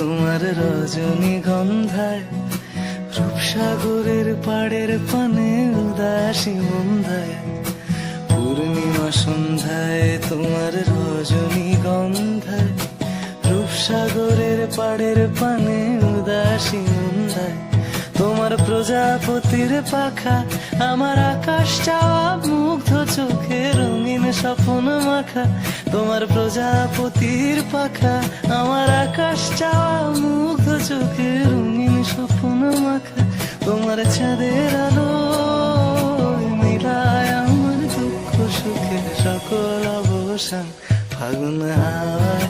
তোমার রজনীগন্ধায়, রূপসাগরের পাড়ের পানে উদাসী মন্ধায়, পূর্ণিমা সন্ধ্যায় তোমার রজনীগন্ধায়, রূপসাগরের পাড়ের পানে উদাসী মন্ধায়, তোমার প্রজাপতির পাখা আমার আকাশ চাওয়া মুগ্ধ চোখে রঙিন স্বপ্ন মাখা, তোমার প্রজাপতির পাখা আমার আকাশ চাওয়া মুগ্ধ চোখে রঙিন স্বপ্ন মাখা, তোমার চাঁদের আলো মিলায় আমার দুঃখ সুখের সকল অবসান, ফাগুন হাওয়ায়